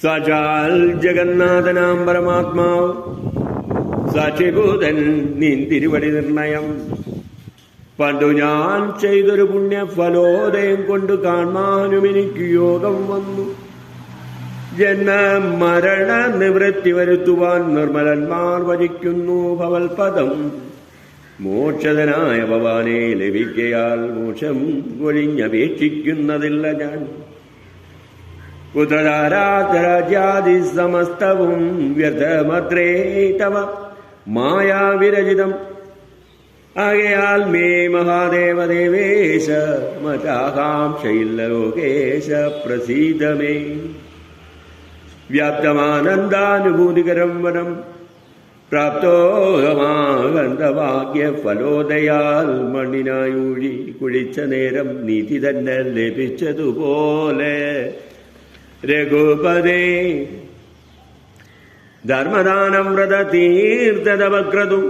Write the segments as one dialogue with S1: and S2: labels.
S1: സാക്ഷാൽ ജഗന്നാഥനാം പരമാത്മാവ് സാക്ഷിഭൂതൻ നിൻ തിരുവടി നിർണയം. പണ്ടു ഞാൻ ചെയ്തൊരു പുണ്യഫലോദയം കൊണ്ട് കാണാനും എനിക്ക് യോഗം വന്നു. ജന്മ മരണ നിവൃത്തി വരുത്തുവാൻ നിർമ്മലന്മാർ വരിക്കുന്നു ഭവൽപദം. മോക്ഷതനായ ഭവാനെ ലഭിക്കയാൽ മോക്ഷം ഒഴിഞ്ഞപേക്ഷിക്കുന്നതില്ല ഞാൻ. പുത്രരാജാതി സമസ്തവും വ്യർത്ഥമത്രേ തവ മായാവിരചിതം. ആകയാൽ മേ മഹാദേവദേവേശ മതാകാംക്ഷയില്ല ലോകേശ പ്രസീദമേ. വ്യാപ്തമാനന്ദാനുഭൂതികരം വനം പ്രാപ്തോഹമാകന്തഭാഗ്യ ഫലോദയാൽ മണ്ണിനായൂഴി കുഴിച്ച നേരം നീതി തന്നെ ലഭിച്ചതുപോലെ രഘുപതേ. ധർമ്മദാനം വ്രത തീർത്ഥതവക്രതും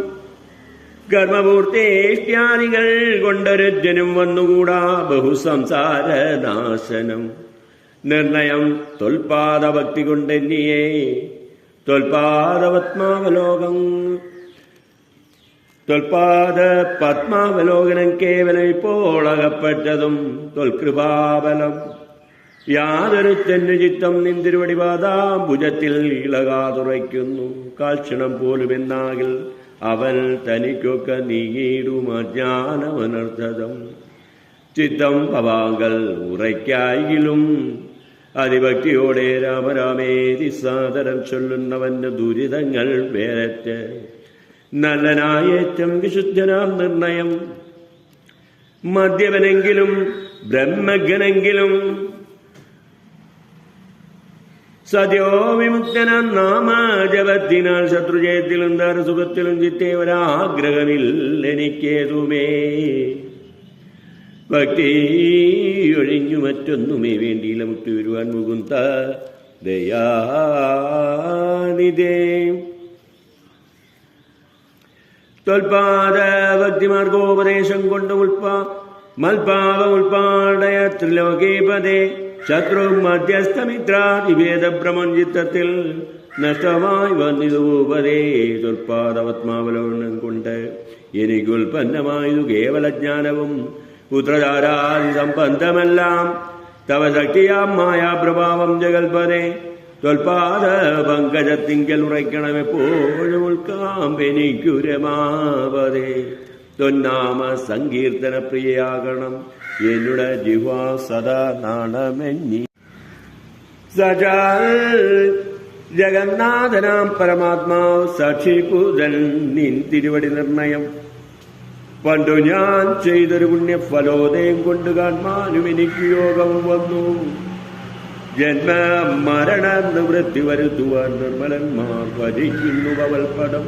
S1: കർമ്മപൂർത്തേഷ്ട്യാദികൾ കൊണ്ടൊരുജനും വന്നുകൂടാ ബഹുസംസാരനാശനം. നിർണയം തൊൽപാദഭക്തി കൊണ്ടെന്നിയേ തൊൽപാദപത്മാവലോകം. തൊൽപാദ പത്മാവലോകനം കേവലം ഇപ്പോൾ അകപ്പെട്ടതും തൊൽകൃപാബലം. യാതൊരു ചിത്തം നിന്തിരുവടിപാദാംബുജത്തിൽ ഇളകാതുറയ്ക്കുന്നു. കാൽക്ഷണം പോലും എന്നാകിൽ അവൻ തനിക്കൊക്കെ നീങ്ങിയിടും അജ്ഞാനമനർത്ഥതം. ചിത്തം പവാങ്കൽ ഉറയ്ക്കായെങ്കിലും അതിഭക്തിയോടെ രാമരാമേതി സാദരം ചൊല്ലുന്നവന്റെ ദുരിതങ്ങൾ വേററ്റ്. നല്ലനായേറ്റം വിശുദ്ധനാം നിർണയം. മദ്യപനെങ്കിലും ബ്രഹ്മജ്ഞനെങ്കിലും സദ്യോ വിമുക്തനാം നാമജപത്തിനാൽ ശത്രുജയത്തിലും ദാരസുഖത്തിലും ചിത്തേ ഒരാഗ്രഹമില്ലെനിക്കേതുമേ. ഭക്തി ഒഴിഞ്ഞു മറ്റൊന്നുമേ വേണ്ടിയില്ല മുക്തി വരുവാൻ മുകുന്ദ ദയാനിധേ. ത്വൽപാദ ഭക്തിമാർഗോപദേശം കൊണ്ട് മൽപാവ ഉൽപാടയ ത്രിലോകീപദേ. ശത്രു മധ്യസ്ഥമിത്രാതിഭേദഭ്രമം ചിത്തത്തിൽ നഷ്ടമായി വന്നിതുപതേ. ത്വൽപാദപത്മാവലോകനം കൊണ്ട് എനിക്കുൽപ്പന്നമായതു കേവലജ്ഞാനവും പുത്രധാരാദി സംബന്ധമെല്ലാം തവ ശക്തിയാം മായാപ്രഭാവം ജഗൽപദേ. ത്വൽപാദ പങ്കജത്തിങ്കൽ ഉറയ്ക്കണമെപ്പോഴും ഉൾക്കാമ്പെനിക്കുരമാപതേ. ത്വന്നാമ സങ്കീർത്തന പ്രിയയാകണം എന്നുടെ ജിഹ്വാ സദാ നാണമെന്നി. സജാൽ ജഗന്നാഥനാം പരമാത്മാവ് സാക്ഷിഭൂതൻ നിൻ തിരുവടി നിർണയം. പണ്ടു ഞാൻ ചെയ്തൊരു പുണ്യഫലോദയം കൊണ്ട് കാണാനും എനിക്ക് യോഗം വന്നു. ജന്മ മരണ നിവൃത്തി വരുത്തുവാൻ നിർമ്മലന്മാർ ഭജിക്കുന്നു ഭവൽപദം.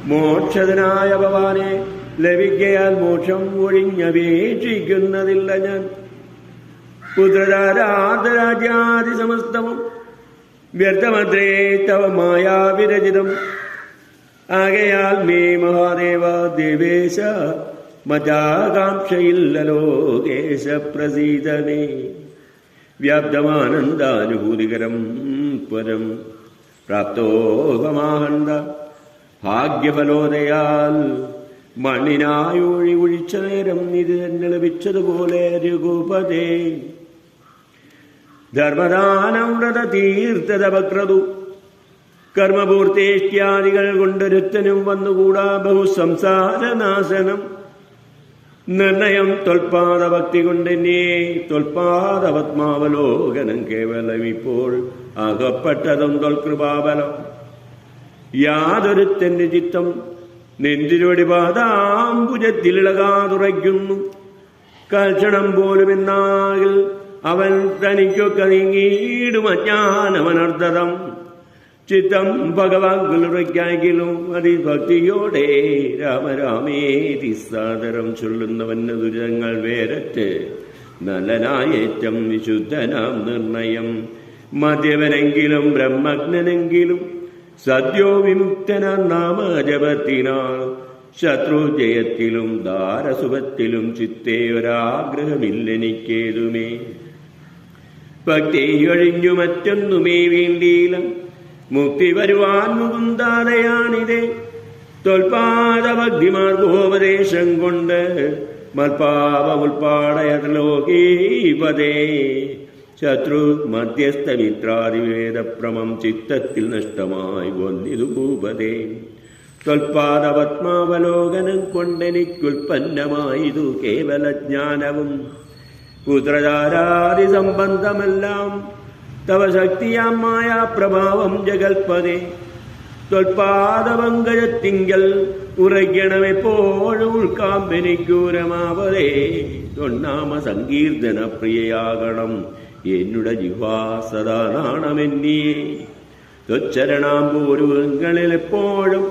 S1: മോക്ഷതനായ ഭവാനെ ലഭിക്കയാൽ മോക്ഷം ഒഴിഞ്ഞപേക്ഷിക്കുന്നതില്ല ഞാൻ. പുത്രരാജാതി സമസ്തവും വ്യർത്ഥമത്രേ തവ മായാവിരചിതം. ആകയാൽ മേ മഹാദേവ ദേവേശ മതാകാംക്ഷയില്ല ലോകേശ പ്രസീദമേ. വ്യാപ്തമാനന്ദാനുഭൂതികരം പരം പ്രാപ്തോഹമാഹന്ത ഭാഗ്യഫലോദയാൽ മണ്ണിനായൊഴി ഒഴിച്ച നേരം ഇത് തന്നെ ലഭിച്ചതുപോലെ രഘുപതേ. ധർമ്മദാനം വ്രത തീർത്ഥതപക്രതു കർമ്മപൂർത്തേഷ്ട്യാദികൾ കൊണ്ടൊരുത്തനും വന്നുകൂടാ ബഹുസംസാരനാശനം. നിർണയം തൊൽപാദഭക്തി കൊണ്ടെന്നേ തൊൽപാദപത്മാവലോകനം കേവലം ഇപ്പോൾ അകപ്പെട്ടതും തൊൽകൃപാബലം. യാതൊരുത്തന്റെ ചിത്തം നെഞ്ചിലൊടിപാദാംബുജത്തിലിളകാതുറയ്ക്കുന്നു. കാൽക്ഷണം പോലും എന്നാകിൽ അവൻ തനിക്കൊക്കെ നീങ്ങിയിടും അജ്ഞാനമനർത്ഥതം. ചിത്തം ഭഗവാൻകുലുറയ്ക്കായെങ്കിലും അതിഭക്തിയോടെ രാമരാമേതി സാദരം ചൊല്ലുന്നവന് ദുരിതങ്ങൾ വേററ്റ്. നല്ലനായേറ്റം വിശുദ്ധനാം നിർണയം. മദ്യവനെങ്കിലും ബ്രഹ്മജ്ഞനെങ്കിലും സദ്യോ വിമുക്തനാം നാമജപത്തിനാൽ ശത്രുജയത്തിലും ദാരസുഖത്തിലും ചിത്തേ ഒരാഗ്രഹമില്ലെനിക്കേതുമേ. ഭക്തിയൊഴിഞ്ഞു മറ്റൊന്നുമേ വേണ്ടിയില്ല മുക്തി വരുവാൻ മുകുന്ദാതയാണിതേ. തൊൽപാദ ഭക്തിമാർഗോപദേശം കൊണ്ട് മൽപാപമുൽപാടയലോകീപതേ. ശത്രു മധ്യസ്ഥമിത്രാദിവേദപ്രമം ചിത്തത്തിൽ നഷ്ടമായി വന്നിതു ഭൂപതേ. ത്വൽപാദപത്മാവലോകനം കൊണ്ടെനിക്കുൽപ്പന്നമായതു കേവലജ്ഞാനവും പുത്രധാരാദി സംബന്ധമെല്ലാം തവ ശക്തിയാം മായാപ്രഭാവം ജഗൽപദേ. ത്വൽപാദപങ്കജത്തിങ്കൽ ഉറയ്ക്കണമെപ്പോഴും ഉൾക്കാമ്പെനിക്കൂരമാവതേ. തൊണ്ണാമ സങ്കീർത്തന പ്രിയയാകണം എന്നുടെ ജിഹ്വാ സദാ നാണമെന്നിയേ. ത്വച്ചരണാമ്പൂരുവങ്ങളിൽ എപ്പോഴും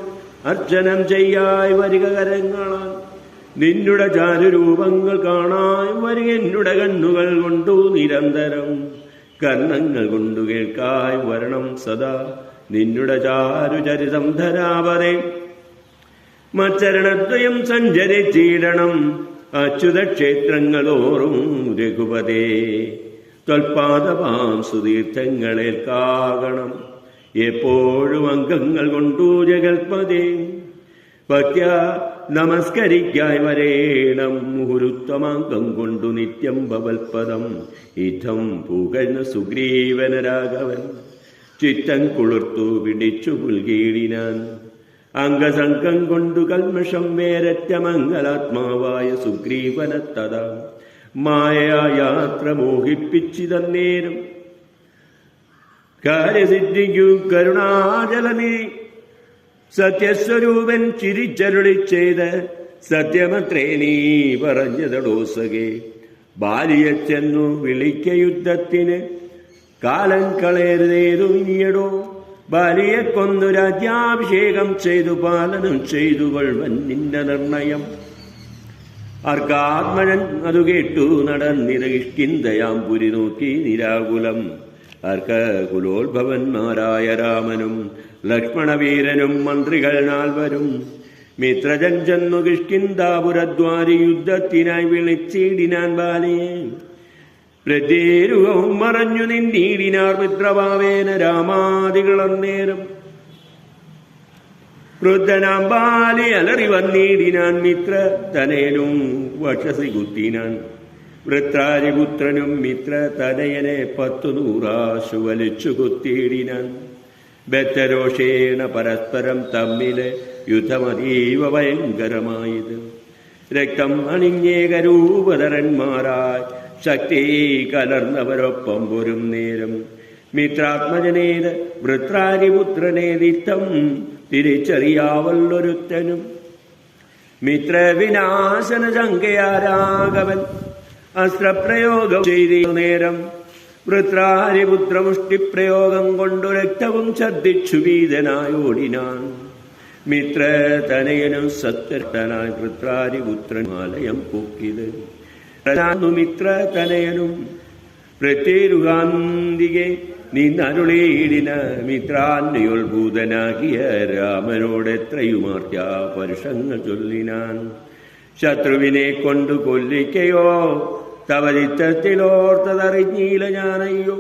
S1: അർച്ചനം ചെയ്യായി വരിക കരങ്ങളാൽ. നിന്നുടെ ചാരുരൂപങ്ങൾ കാണായി വരിക എന്നുടെ കണ്ണുകൾ കൊണ്ടു നിരന്തരം. കർണങ്ങൾ കൊണ്ടു കേൾക്കായി വരണം സദാ നിന്നുടെ ചാരുചരിതം ധരാവതേ. മച്ചരണദ്വയം സഞ്ചരിച്ചിടണം അച്യുതക്ഷേത്രങ്ങളോറും രഘുപതേ. ത്വൽപാദപാം സുതീർത്ഥങ്ങളേൽക്കാകണം എപ്പോഴും അംഗങ്ങൾ കൊണ്ടു ജഗൽപതേ. ഭക്യ നമസ്കരിക്കായി വരേണം മുഹുരുത്തമാംഗം കൊണ്ടു നിത്യം ഭവൽപദം. ഇത്തം പുകഴ്ന്ന സുഗ്രീവനരാഘവൻ ചിത്തം കുളിർത്തു പിടിച്ചു പുൽകീടിനാൻ. അംഗസംഘം കൊണ്ടു കൽമഷം വേരറ്റ മംഗലാത്മാവായ സുഗ്രീവനത്തതാ മായയാത്ര മോഹിപ്പിച്ചിതന്നേരം. കാര്യസിദ്ധിക്കു കരുണാചലനീ സത്യസ്വരൂപൻ ചിരിച്ചരുളി ചെയ്ത് സത്യമത്രേ നീ പറഞ്ഞതടോസകെ. ബാലിയെ ചെന്നു വിളിക്ക യുദ്ധത്തിന് കാലം കളയരുതേതു ഇനിയടോ. ബാലിയെ കൊന്നു രാജ്യാഭിഷേകം ചെയ്തു പാലനം ചെയ്തു കൊള്ളുവൻ നിന്റെ നിർണയം. അർക്കാത്മജൻ അതു കേട്ടു നടന്നിര കിഷ്കിന്ധയാം പുരി നോക്കി നിരാകുലം. അർക്ക കുലോത്ഭവന്മാരായ രാമനും ലക്ഷ്മണവീരനും മന്ത്രികൾ നാൽവരും മിത്രജൻ ചെന്നു കിഷ്കിന്ധാപുരദ്വാരി യുദ്ധത്തിനായി വിളിച്ചിടിനാൻ ബാലിയെ. പ്രത്യേരുകവും മറഞ്ഞു നിന്നീടിനാർ മിത്രഭാവേന രാമാദികളന്നേരം. ക്രുദ്ധനാം ബാലി അലറി വന്നീടിനാൻ മിത്ര തനയനും വക്ഷസി കുത്തിനാൻ. വൃത്രാരിപുത്രനും മിത്ര തനയനെ 100 വലിച്ചു കുത്തിയിടിനാൻ. ബദ്ധരോഷേണ പരസ്പരം തമ്മില് യുദ്ധമതീവ ഭയങ്കരമായത്. രക്തം അണിഞ്ഞേകരൂപധരന്മാരായി ശക്തി കലർന്നവരൊപ്പം പോരും നേരം. മിത്രാത്മജനേത് വൃത്രാരിപുത്രനേതിത്തം തിരിച്ചറിയാവല്ലൊരുത്തനും. മിത്രവിനാശന ശങ്കയാരാഘവൻ അസ്ത്രപ്രയോഗം ചെയ്ത നേരം. വൃത്രാരിപുത്രമുഷ്ടിപ്രയോഗം കൊണ്ടു രക്തവും ഛർദ്ദിച്ചു ഭീതനായോടിനാൻ. മിത്ര തനയനും സത്യനായി വൃത്രാരിപുത്രൻ ആലയം പൊക്കിത്. മിത്ര തനയനും പ്രത്യേരുകാന്തികെ നിന്നരുളേടിന മിത്രാന്യോത്ഭൂതനാകിയ രാമനോടെത്രയുമാർത്ത പരുഷങ്ങൾ ചൊല്ലിനാൻ. ശത്രുവിനെ കൊണ്ടു കൊല്ലിക്കയോ തവ ചിത്തത്തിലോർത്തതറിഞ്ഞീല ഞാനയ്യോ.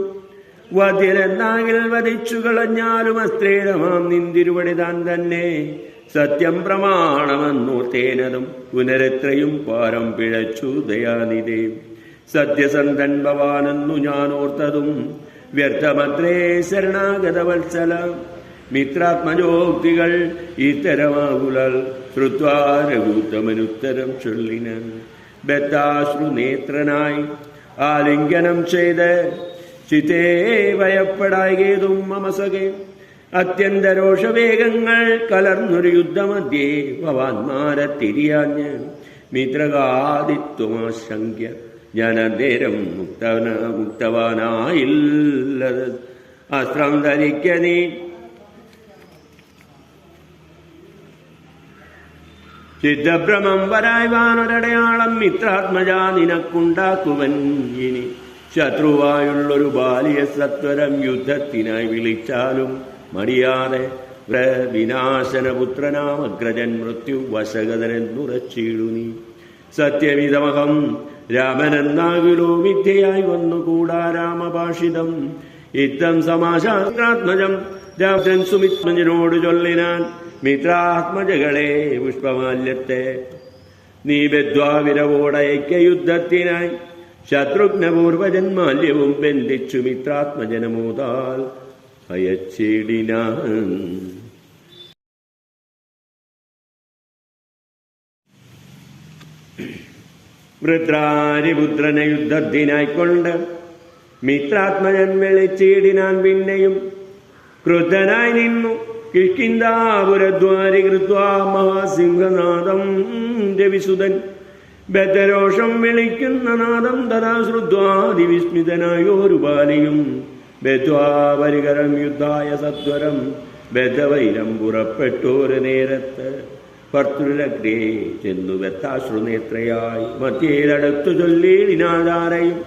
S1: വധ്യരെന്നാകിൽ വധിച്ചു കളഞ്ഞാലും അസ്ത്രേണമാം നിന്തിരുവടി താൻ തന്നെ. സത്യം പ്രമാണമെന്നോർത്തേനതും പുനരെത്രയും പാരം പിഴച്ചു ദയാനിധേ. സത്യസന്ധൻ ഭവാനെന്നു ഞാനോർത്തതും വ്യർത്ഥമത്രേ ശരണാഗതവത്സല. മിത്രാത്മജോക്തികൾ ഇത്തരമാകുലൽ ശ്രുത്വാ രഘുത്തമനുത്തരം ചൊല്ലിനാൻ. ബദ്ധാശ്രു നേത്രനായി ആലിംഗനം ചെയ്ത് ചിത്തേ ഭയപ്പെടായതും മമസകെ. അത്യന്തരോഷവേഗങ്ങൾ കലർന്നൊരു യുദ്ധമധ്യേ ഭവാന്മാരെ തിരിയാഞ്ഞ് മിത്രകാദിത്വമാശങ്ക്യ ഞാൻ അന്നേരം മുക്തവാനായില്ലത്. അസ്ത്രം ധരിക്ക നീ ചിത്തഭ്രമം വരായ്വാനൊരടയാളം മിത്രാത്മജ നിനക്കുണ്ടാക്കുവൻ ഇനി. ശത്രുവായുള്ളൊരു ബാലിയെ സത്വരം യുദ്ധത്തിനായി വിളിച്ചാലും മടിയാതെ. വിനാശനപുത്രനാമഗ്രജൻ മൃത്യു വശഗതനെന്നുറച്ചിടു നീ. സത്യമിതമഹം രാമനെന്നാകിലോ മിഥ്യയായി വന്നുകൂടാ രാമഭാഷിതം. ഇത്തം സമാശാസ്ത്രാത്മജം രാമൻ സുമിത്രനോട് ചൊല്ലിനാൻ, മിത്രാത്മജകളെ പുഷ്പമാല്യത്തെ നീ ബദ്ധ്വാവിരവോടയക്ക യുദ്ധത്തിനായി ശത്രുഘ്നപൂർവജന്മാല്യവും ബന്ധിച്ചു മിത്രാത്മജനമോതാൽ അയച്ചിടിനാൻ. വൃത്രാരിപുത്രനെ യുദ്ധത്തിനായിക്കൊണ്ട് മിത്രാത്മജൻ വിളിച്ചിടിനാൻ. പിന്നെയും ക്രുദ്ധനായി നിന്നു കിഷ്കിന്ധാപുരദ്വാരി കൃത്വാ മഹാസിംഹനാദം രവിസുതൻ. ബദ്ധരോഷം വിളിക്കുന്ന നാദം തഥാ ശ്രുത്വാതിവിസ്മിതനായോരു ബാലിയും ബദ്ധ്വാപരികരം യുദ്ധായ സത്വരം ബദ്ധവൈരം പുറപ്പെട്ടോരു നേരത്ത് ഭർത്തൃരഗ്രേ ചെന്നു വ്യത്താശ്രുനേത്രയായി മധ്യേലടുത്തു ചൊല്ലിടിനാധാരയും.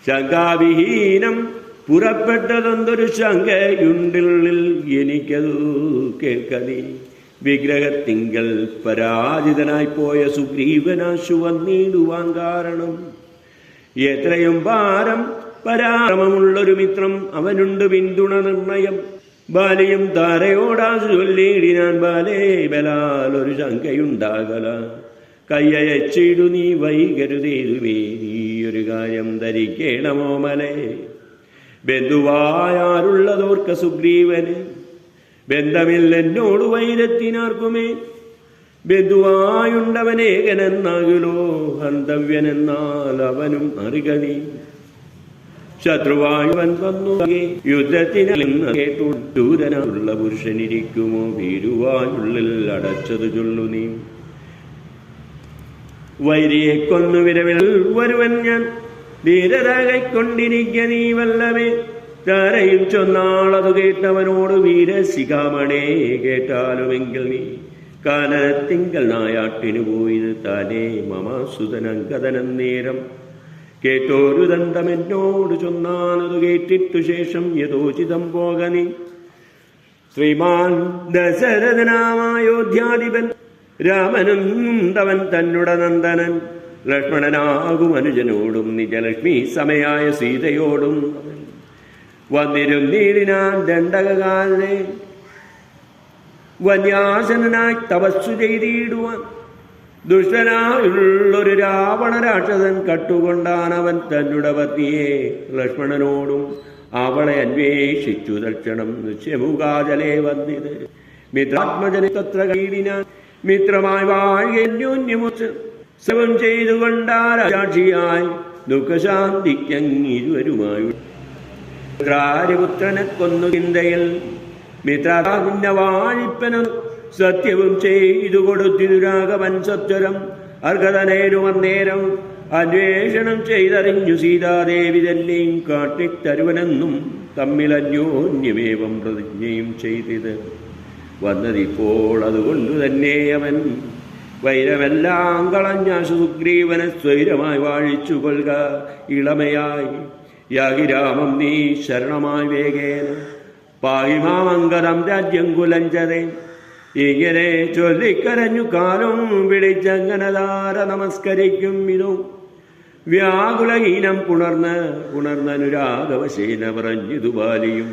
S1: ശങ്കാവിഹീനം പുറപ്പെട്ടതൊന്തൊരു ശങ്കയുണ്ടിൽ എനിക്കതു കേൾക്കനീ. വിഗ്രഹത്തിങ്കൽ പരാജിതനായി പോയ സുഗ്രീവനാശു വന്നിടുവാൻ കാരണം എത്രയും ഭാരം പരാക്രമമുള്ളൊരു മിത്രം അവനുണ്ട് പിന്തുണ നിർണയം. ബാലിയും താരയോടാശു ചൊല്ലിടിനാൻ, ബാലേ ബലാൽ ഒരു ശങ്കയുണ്ടാകല. കയ്യയച്ചിടു നീ വൈകരുതേതുവേ, നീയൊരു കാര്യം ധരിക്കേണമോ മലേ. ബന്ധുവായാരുള്ളതോർക്ക സുഗ്രീവന് ബന്ധമില്ലെന്നോട് വൈരത്തിനാർക്കുമേ. ബന്ധുവായുണ്ടവനേകനെന്നാകിലോ ഹന്തവ്യനെന്നാൽ അവനും അറിക നീ. ശത്രുവായുവൻ വന്നു യുദ്ധത്തിന് കേട്ടു ദൂരനുള്ള പുരുഷനിരിക്കുമോ, ഭീരുവായുള്ളിൽ അടച്ചതു ചൊല്ലു നീ. വൈരിയെ കൊന്നു വിരവിൽ വരുവൻ ഞാൻ, ധീരത കൈക്കൊണ്ടിരിക്ക നീ വല്ലവേ. താരയും ചൊന്നാളതു കേട്ടവനോട്, വീരശിഖാമണേ കേട്ടാലുമെങ്കിൽ നീ കാനനത്തിങ്കൽ നായാട്ടിനു പോയത് താനേ മമാസുതനങ്കഥനം നേരം. കേട്ടോരു ദന്തമെന്നോട് ചൊന്നാനതു കേട്ടിട്ടു ശേഷം യഥോചിതം പോക നീ. ശ്രീമാൻ ദശരഥനാമയോധ്യാധിപൻ രാമനും തവൻ തന്നുട നന്ദനൻ ലക്ഷ്മണനാകും അനുജനോടും നിജലക്ഷ്മി സമയായ സീതയോടും വന്നിരുന്നീടിനാൻ ദണ്ഡകാലെ വന്യാസനായി തപസ്സു ചെയ്തിടുവാൻ. ദുഷ്ടനായുള്ളൊരു രാവണ രാക്ഷസൻ കട്ടുകൊണ്ടാനവൻ തന്നുടെ പത്നിയെ ലക്ഷ്മണനോടും അവളെ അന്വേഷിച്ചു തക്ഷണം നിശ്ചയമുഖാചലേ വന്നിത്. മിത്രാത്മജനെ തത്ര കീടിനാൻ മിത്രമായി വാഴ്കന്യോന്യമുച്ച് സവം ചെയ്തുകൊണ്ടാരാക്ഷിയായി ദുഃഖശാന്തിക്കങ്ങിരുവരുമായി. മിത്രാരിപുത്രനെ കൊന്നു ചിന്തയിൽ മിത്രാവിന്റെ വാഴിപ്പനും സത്യവും ചെയ്തു കൊടുത്തിരു രാഘവൻ സത്വരം. അർഹതനേനു അന്നേരം അന്വേഷണം ചെയ്തറിഞ്ഞു സീതാദേവി തന്നെയും കാട്ടിത്തരുവനെന്നും തമ്മിൽ അന്യോന്യമേവം പ്രതിജ്ഞയും ചെയ്തത് വന്നതിപ്പോൾ. അതുകൊണ്ടു തന്നെ അവൻ വൈരമെല്ലാം കളഞ്ഞ സുഗ്രീവനെ സ്വൈരമായി വാഴിച്ചു കൊൽക ഇളമയായി. യാഗിരാമം നീ ശരണമായി വേഗേന പാഹിമാമംഗലം രാജ്യം കുലഞ്ചതേ. ഇങ്ങനെ ചൊല്ലിക്കരഞ്ഞു കാലം വിളിച്ചങ്ങനതാര നമസ്കരിക്കും ഇതും. വ്യാകുലഹീനം പുണർന്നനുരാഗവശേന പറഞ്ഞിതു ബാലിയും.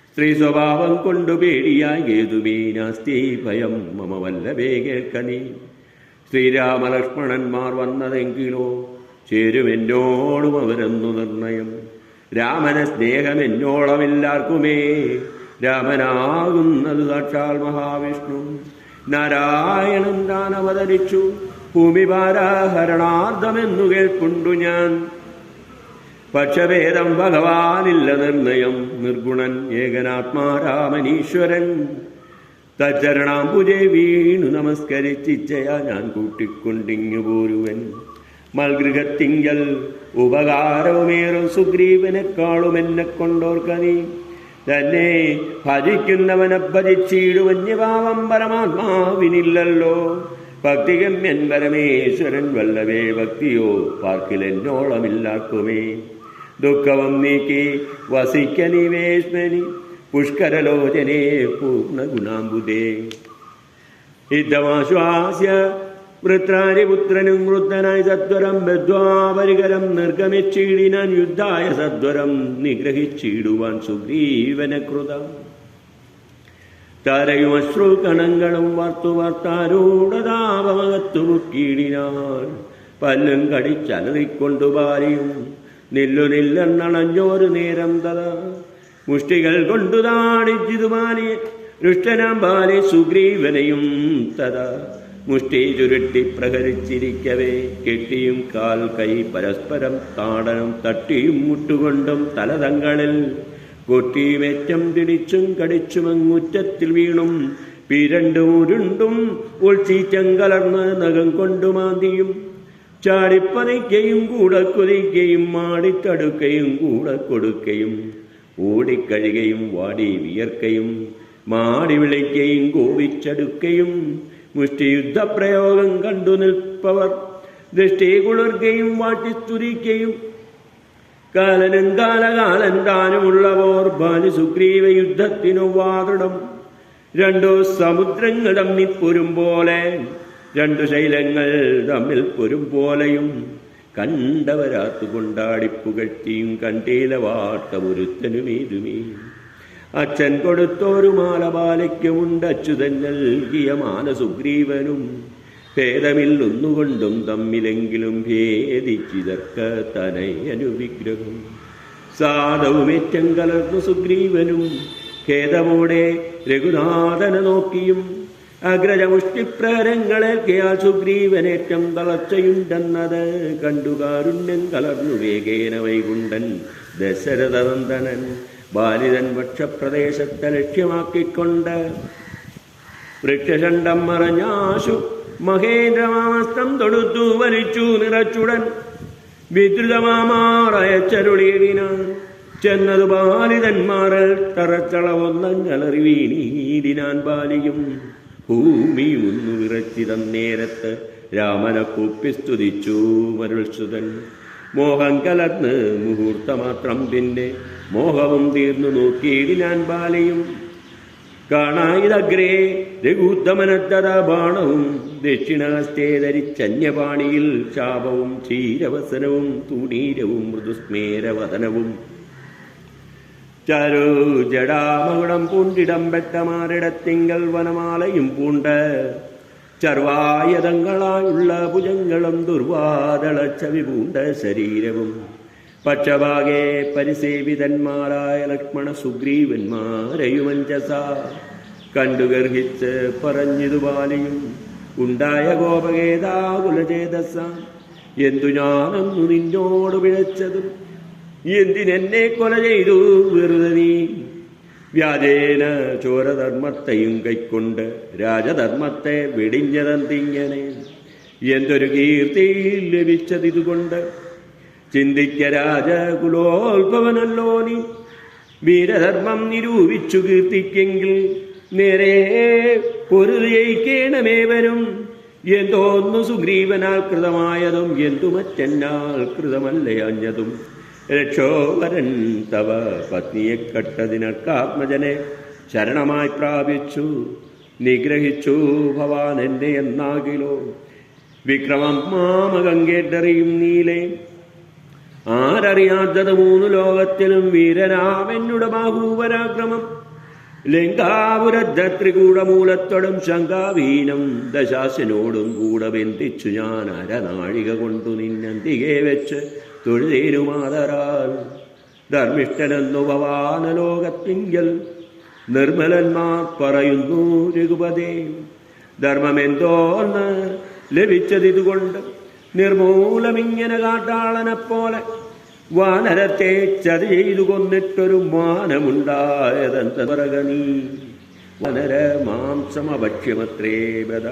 S1: സ്ത്രീ സ്വഭാവം കൊണ്ടു പേടിയായി ഏതുമേ നാസ്തി ഭയം മമ വല്ലഭേ കേൾക്കനീ. ശ്രീരാമലക്ഷ്മണന്മാർ വന്നതെങ്കിലോ ചേരുമെന്നോടും അവരെന്നു നിർണയം. രാമന സ്നേഹമെന്നോളമില്ലാർക്കുമേ, രാമനാകുന്നത് സാക്ഷാൽ മഹാവിഷ്ണു. നാരായണൻ താൻ അവതരിച്ചു ഭൂമിഭാരഹരണാർത്ഥമെന്നു കേൾക്കൊണ്ടു ഞാൻ. പക്ഷഭേദം ഭഗവാനില്ല നിർണയം, നിർഗുണൻ ഏകനാത്മാരാമനീശ്വരൻ. തച്ചരണാംബുജെ വീണു നമസ്കരിച്ചിച്ചയാ ഞാൻ കൂട്ടിക്കൊണ്ടിങ്ങു പോരുവൻ. മൽഗൃഹത്തിങ്കൽ ഉപകാരവുമേറും സുഗ്രീവനെക്കാളും എന്നെ കൊണ്ടോർക്ക നീ. തന്നെ ഭജിക്കുന്നവനെ ഭജിച്ചിടുവന്യഭാവം പരമാത്മാവിനില്ലല്ലോ. ഭക്തിഗമ്യൻ പരമേശ്വരൻ വല്ലവേ, ഭക്തിയോ പാർക്കിലെന്നോളമില്ലാക്കുമേ. ദുഃഖവും നീക്കി വസിക്ക നിവേശ്മനി പുഷ്കരലോചനേ പൂർണ്ണ ഗുണാംബുദേ. യുദ്ധമാശ്വാസ്യ വൃത്രാരിപുത്രനും വൃദ്ധനായി സത്വരം ബദ്ധ്വാപരികരം നിർഗമിച്ചിടിനാൻ യുദ്ധായ സത്വരം നിഗ്രഹിച്ചിടുവാൻ സുഗ്രീവന കൃതം. താരയും അശ്രുകണങ്ങളും വാർത്താരൂഢതാപമകത്തു മുക്കിയിടിനാൻ. പല്ലും കടിച്ചലറിക്കൊണ്ടു ബാലിയും നില്ലെന്നണഞ്ഞോരു നേരം തഥാ മുഷ്ടികൾ കൊണ്ടു താടിച്ചിതു ബാലിയെ ദുഷ്ടനാം ബാലി സുഗ്രീവനെയും തഥാ മുഷ്ടി ചുരുട്ടി പ്രഹരിച്ചിരിക്കവേ കെട്ടിയും കാൽ കൈ പരസ്പരം താടനം തട്ടിയും മുട്ടുകൊണ്ടും തലതങ്ങളിൽ കൊട്ടിയുമേറ്റം തിടിച്ചും കടിച്ചുമങ്ങുറ്റത്തിൽ വീണും പിരണ്ടും ഉരുണ്ടും ഉൾച്ചീറ്റം കലർന്ന് നഖം കൊണ്ടു മാന്തിയും ചാടിപ്പതയ്ക്കയും കൂടെ കുതിക്കുകയും മാടിത്തടുക്കയും കൂടെ കൊടുക്കയും ഓടിക്കഴുകയും വാടി വിയർക്കയും മാടി വിളിക്കയും കോപിച്ചടുക്കയും മുഷ്ടിയുദ്ധപ്രയോഗം കണ്ടു നിൽപ്പവർ ദൃഷ്ടി കുളിർക്കയും വാട്ടിസ്തുതിക്കയും കാലനും കാലകാലൻ താനുമുള്ളവോർ ബാലി സുഗ്രീവ യുദ്ധത്തിനു വാതൃടം. രണ്ടു സമുദ്രങ്ങൾ തമ്മിൽ പൊരും പോലെ രണ്ടു ശൈലങ്ങൾ തമ്മിൽ പൊരും പോലെയും കണ്ടവരാത്തു കൊണ്ടാടിപ്പുകഴ്ത്തിയും കണ്ടീല വാട്ടമൊരുത്തനുമേതുമേ. അച്ഛൻ കൊടുത്തോരു മാല ബാലയ്ക്കുമുണ്ട് അച്യുതൻ നൽകിയ മാല സുഗ്രീവനും. ഭേദമില്ലൊന്നുകൊണ്ടും തമ്മിലെങ്കിലും ഭേദിച്ചിതർക്ക തനയനുവിഗ്രഹം. സാധവുമേറ്റം കലർന്നു സുഗ്രീവനും ഖേദമോടെ രഘുനാഥനെ നോക്കിയും അഗ്രജമുഷ്ടിപ്രഹരങ്ങളേൽക്കയാൽ സുഗ്രീവനേറ്റം തളർച്ചയുണ്ടെന്നത് കണ്ടു കാരുണ്യം കലർന്നു വേഗേന വൈകുണ്ഠൻ ദശരഥനന്ദനൻ ബാലിതൻ വക്ഷപ്രദേശത്തെ ലക്ഷ്യമാക്കിക്കൊണ്ട് വൃക്ഷചണ്ഡം മറഞ്ഞാശു മഹേന്ദ്രമാസ്ത്രം തൊടുത്തു വലിച്ചു നിറച്ചുടൻ വിദ്രുതമാറയച്ചരുളിയിടിനാൻ. ചെന്നതു ബാലിതന്മാരൽ തറച്ചളവൊന്നഞ്ഞലറി വീണീടിനാൻ ബാലിയും ഭൂമിയും ഒന്നു വിറച്ചി തന്നേരത്ത് രാമനെ കൂപ്പിസ്തുതിച്ചു മരുൾസുതൻ. മോഹം കലർന്ന് മുഹൂർത്തമാത്രം പിന്നെ മോഹവും തീർന്നു നോക്കിയിടിനാൻ ബാലിയും. കാണായിതഗ്രേ രഘുത്തമനത്തത ബാണവും ദക്ഷിണഹസ്തേ ധരിച്ചന്യപാണിയിൽ ശാപവും ക്ഷീരവസനവും തൂണീരവും മൃദുസ്മേരവദനവും ചാരു ജടാമകുടം പൂണ്ടിടം പെട്ടമാരിടത്തിങ്കൽ വനമാലയും പൂണ്ട് ചർവായതങ്ങളായുള്ള ഭുജങ്ങളും ദുർവാദളച്ചവി പൂണ്ട ശരീരവും പക്ഷഭാഗേ പരിസേവിതന്മാരായ ലക്ഷ്മണ സുഗ്രീവന്മാരെയുമഞ്ചസ കണ്ടുഗർഹിച്ച് പറഞ്ഞിതു ബാലിയും ഉണ്ടായ ഗോപകേതാകുലചേതസ. എന്തു ഞാനൊന്നു നിന്നോട് പിഴച്ചതും എന്തിനെന്നെ കൊല ചെയ്തു വെറുതെ നീ. വ്യാജേന ചോരധർമ്മത്തെയും കൈക്കൊണ്ട് രാജധർമ്മത്തെ വെടിഞ്ഞതെന്തിങ്ങനെ. എന്തൊരു കീർത്തി ലഭിച്ചതിതുകൊണ്ട് ചിന്തിക്ക രാജകുലോത്ഭവനല്ലോ നീ. വീരധർമ്മം നിരൂപിച്ചു കീർത്തിക്കെങ്കിൽ നേരെ പൊരുതയിക്കേണമേവനും. എന്തോന്നു സുഗ്രീവനാൽ കൃതമായതും എന്തു മറ്റെന്നാൽ കൃതമല്ലയഞ്ഞതും. രക്ഷോവരൻ തവ പത്നിയെ കട്ടതിനർക്കാത്മജനെ ശരണമായി പ്രാപിച്ചു നിഗ്രഹിച്ചു ഭവാൻ എന്നെ എന്നാകിലോ. വിക്രമം മാമകങ്കേട്ടറിയും നീലേ. ആരറിയാത്തത് മൂന്നു ലോകത്തിലും വീരനാമെന്നുടെ ബാഹൂപരാക്രമം. ലങ്കാപുരത്രികൂടമൂലത്തോടും ശങ്കാവീനം ദശാസിനോടും കൂടെ ബന്ധിച്ചു ഞാൻ അരനാഴിക കൊണ്ടു നിന്നന്തികെ വെച്ച് തൊഴുതേനുമാതരാൽ. ധർമ്മിഷ്ഠനെന്നു ഭവാനലോകത്തിങ്കൽ നിർമ്മലന്മാർ പറയുന്നു രഘുപതേ. ധർമ്മമെന്തോന്ന് ലഭിച്ചതിതുകൊണ്ട് നിർമൂലമിങ്ങനെ കാട്ടാളനെപ്പോലെ വാനരത്തെ ചതി ചെയ്തു കൊന്നിട്ടൊരു മാനമുണ്ടായതെന്ത പറകനീ. വനര മാംസമഭക്ഷ്യമത്രേ ബദ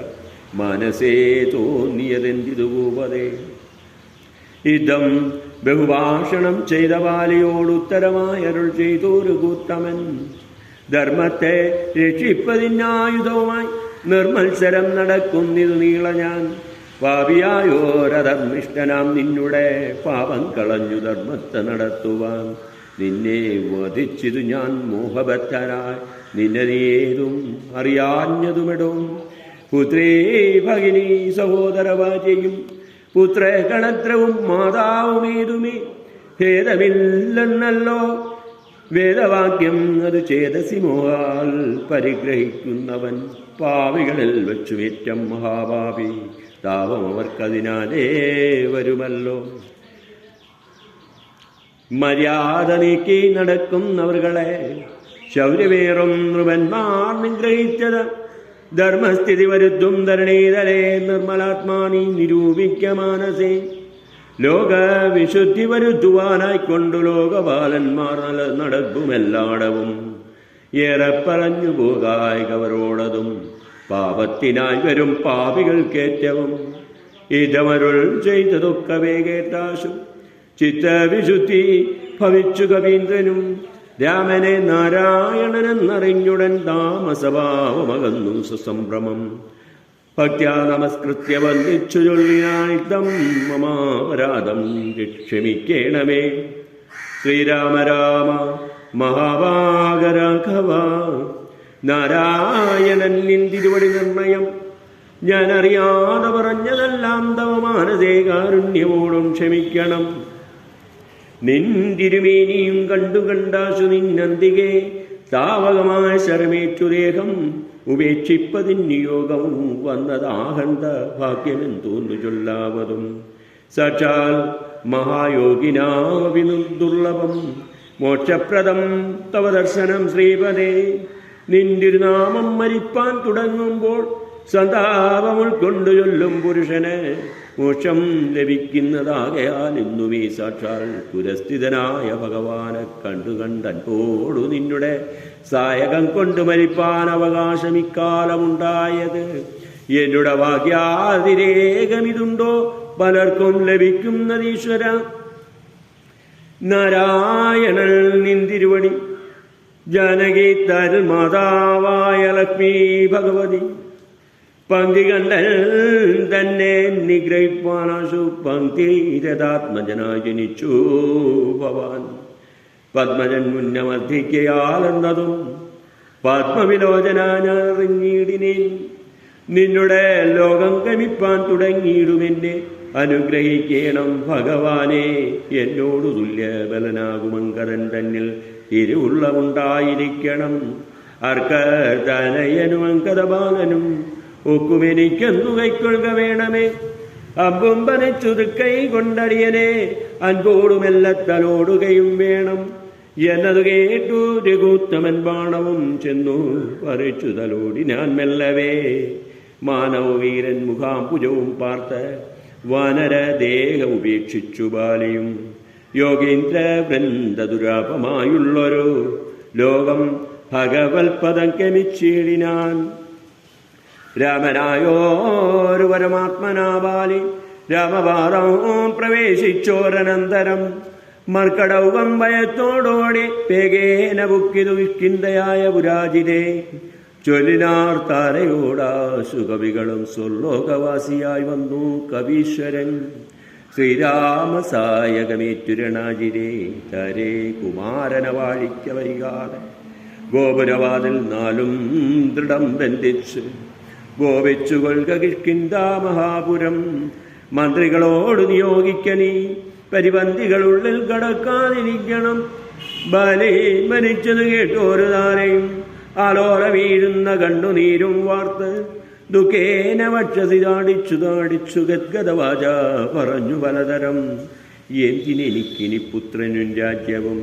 S1: മനസ്സേ തോന്നിയതെന്തിതു ഭൂപതേ. ഇതം ബഹുഭാഷണം ചെയ്ത ബാലിയോടുത്തരമായരുൾ ചെയ്തൊരു കൂത്തമൻ. ധർമ്മത്തെ രക്ഷിപ്പതിനായുധവുമായി നിർമത്സരം നടക്കുന്നിതു നീള ഞാൻ. പാപിയായോരധർമ്മിഷ്ഠനാം നിന്നുടെ പാപം കളഞ്ഞു ധർമ്മത്തെ നടത്തുവാൻ. നിന്നെ വധിച്ചിതു ഞാൻ മോഹബദ്ധനായി നിന്നെ നീ ഏതും അറിയാഞ്ഞതുമിടും. പുത്രേ ഭഗിനി സഹോദരവാചയും പുത്രഗണത്രവും മാതാവുമേതുമേ ഭേദമില്ലെന്നല്ലോ വേദവാക്യം. അത് ചേതസി മോഹാൽ പരിഗ്രഹിക്കുന്നവൻ പാവികളിൽ വച്ചുമേറ്റം മഹാപാപി. താപം അവർക്കതിനാലേ വരുമല്ലോ. മര്യാദ നീക്കി നടക്കുന്നവർകളെ ശൗര്യമേറും നൃപന്മാർ നിഗ്രഹിച്ചത് ധർമ്മസ്ഥിതി വരുത്തും ധരണീതലേ നിർമ്മലാത്മാനി നിരൂപിക്ക മാനസേ. ലോകവിശുദ്ധി വരുത്തുവാനായിക്കൊണ്ടു ലോകപാലന്മാർ നടക്കുമെല്ലാടവും ഏറെ പറഞ്ഞു പോകായവരോടതും പാപത്തിനായി വരും പാപികൾക്കേറ്റവും ഇതമരുൾ ചെയ്തതൊക്കവേ കേട്ടാശു ചിത്തവിശുദ്ധി ഭവിച്ചു കവീന്ദ്രനും രാമനെ നാരായണനെന്നറിഞ്ഞുടൻ താമസഭാവമകന്നു സുസംഭ്രമം ഭക്ത്യാ നമസ്കൃത്യ വന്ദിച്ചു ചൊല്ലിനായിത്തം മമാപരാധം ക്ഷമിക്കേണമേ. ശ്രീരാമ രാമ മഹാഭാഗരാഘവ നാരായണൻ നിന്തിരുവടി നിർണയം ഞാനറിയാതെ പറഞ്ഞതെല്ലാം തവ മാനസേ കാരുണ്യമോടും ക്ഷമിക്കണം. നിന്തിരുമേനിയും കണ്ടാശു നിന്നന്തികെ താവകമായ ശരമേറ്റു ദേഹം ഉപേക്ഷിപ്പതിന്യോഗം വന്നതാഹന്ത ഭാഗ്യമെന്ന് തോന്നു ചൊല്ലാവതും സാക്ഷാൽ മഹായോഗിനാമപി ദുർലഭം മോക്ഷപ്രദം തവ ദർശനം ശ്രീപദേ. നിന്തിരുനാമം മരിപ്പാൻ തുടങ്ങുമ്പോൾ സന്താപം ഉൾക്കൊണ്ടു ചൊല്ലും പുരുഷന് മോക്ഷം ലഭിക്കുന്നതാകയാൽ ഇന്നുമീ സാക്ഷാൽ പുരസ്ഥിതനായ ഭഗവാനെ കണ്ടൻപോടു നിന്നുടെ സായകം കൊണ്ട് മരിപ്പാൻ അവകാശം ഇക്കാലമുണ്ടായത്. എന്നുടെ ഭാഗ്യാതിരേകമിതുണ്ടോ പലർക്കും ലഭിക്കുന്നതീശ്വര. നാരായണൻ നിന്തിരുവടി ജാനകി തൽ മാതാവായ ലക്ഷ്മി ഭഗവതി പങ്ക്തി കണ്ടൽ തന്നെ നിഗ്രഹിപ്പാനാശു പങ്ക്തിരഥാത്മജനായി ജനിച്ചു ഭവാൻ. പത്മജൻ മുന്നമർദ്ദിക്കയാലെന്നതും പത്മവിലോചനറിഞ്ഞിടിനേൻ. നിന്നുടെ ലോകം ഗമിപ്പാൻ തുടങ്ങിയിടുമെന്നെ അനുഗ്രഹിക്കണം ഭഗവാനെ. എന്നോടു തുല്യബലനാകുമങ്കരൻ തന്നിൽ തിരുവുള്ളമുണ്ടായിരിക്കണം. അർക്കതനയനും അങ്കദബാലനും ഒക്കുമെനിക്കെന്നു കൈക്കൊള്ളുക വേണമേ. അമ്പും പനച്ചുതുക്കൈ കൊണ്ടടിയനെ അൻപോടുമെല്ലത്തലോടുകയും വേണം എന്നതു കേട്ടു രഘുത്തമൻ ബാണവും ചെന്നു പറിച്ചു തലോടി ഞാൻ മെല്ലവേ. മാനവവീരൻ മുഖാംപുജവും പാർത്ത് വാനര ദേഹം ഉപേക്ഷിച്ചു ബാലിയും യോഗേന്ദ്ര വൃന്ദദുരാപമായുള്ളൊരു ലോകം ഭഗവത്പദം ഗമിച്ചിടിനാൻ. രാമനായോരു പരമാത്മനാബാലി രാമപാദം പ്രവേശിച്ചോരനന്തരം മർക്കടൗകം ഭയത്തോടോടി വേഗേന ബുക്കിതു വിഷ്കിന്തയായ പുരാജിതേ. ചൊല്ലിനാർ താരയോടാശു കവികളും സ്വർലോകവാസിയായി വന്നു കവീശ്വരൻ. ശ്രീരാമസായകമേറ്റുരണാജിരേ തരേ കുമാരന വാഴിക്ക വരികാതെ ഗോപുരവാതിൽ നാലും ദൃഢം ബന്ധിച്ച് ഗോപിച്ചു കൊൽക കിഷ്കിന്ധാ മഹാപുരം. മന്ത്രികളോട് നിയോഗിക്ക നീ പരിപന്തികളുള്ളിൽ കടക്കാതിരിക്കണം. ബലി മരിച്ചത് കേട്ടോരു താരയും ആലോല വീഴുന്ന കണ്ണുനീരും വാർത്ത് ദുഃഖേന വക്ഷസി താടിച്ചു ഗദ്ഗതവാച പറഞ്ഞു പലതരം. എന്തിനെനിക്കിനി പുത്രനും രാജ്യവും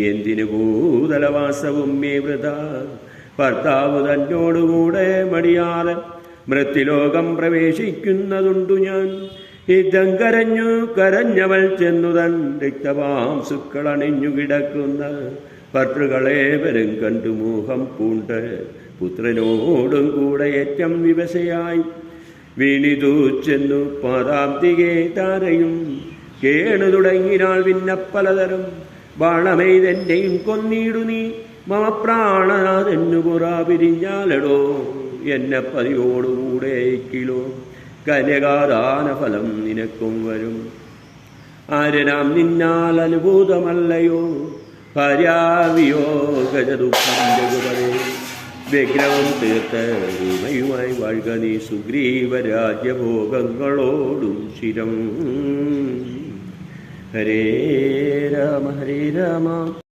S1: എന്തിനു ഭൂതലവാസവും മേ വൃത. ഭർത്താവ് തന്നോടുകൂടെ മടിയാതെ മൃത്യുലോകം പ്രവേശിക്കുന്നതുണ്ടു ഞാൻ. യുദ്ധം കരഞ്ഞവൾ ചെന്നു തൻ രക്തപാംസുക്കളണിഞ്ഞു കിടക്കുന്ന ഭർത്തൃകളെ വരും കണ്ടു മോഹം പൂണ്ട് പുത്രനോടും കൂടെ ഏറ്റം വിവശയായി വീണിതു ചെന്നു പാദാബ്ദികെ താരയും കേണു തുടങ്ങിനാൾ പിന്നപ്പലതരം. ബാണമെയ്തെന്നെയും കൊന്നിടു നീ മമ പ്രാണനാഥെന്നു പുറാ പിരിഞ്ഞാലടോ എന്നെ പതിയോടുകൂടെ കിലോ കന്യകാദാന ഫലം നിനക്കും വരും. ആരനാം നിന്നാൽ അനുഭൂതമല്ലയോ ഭാര്യാവിയോഗ ദുഃഖം ജഗുപരേ. വ്യഗ്രഹം തീർത്ത രൂപയുമായി വാഴ്ക നീ സുഗ്രീവരാജ്യഭോഗങ്ങളോടും ശിരം. ഹരേ രാമ ഹരേ രാമ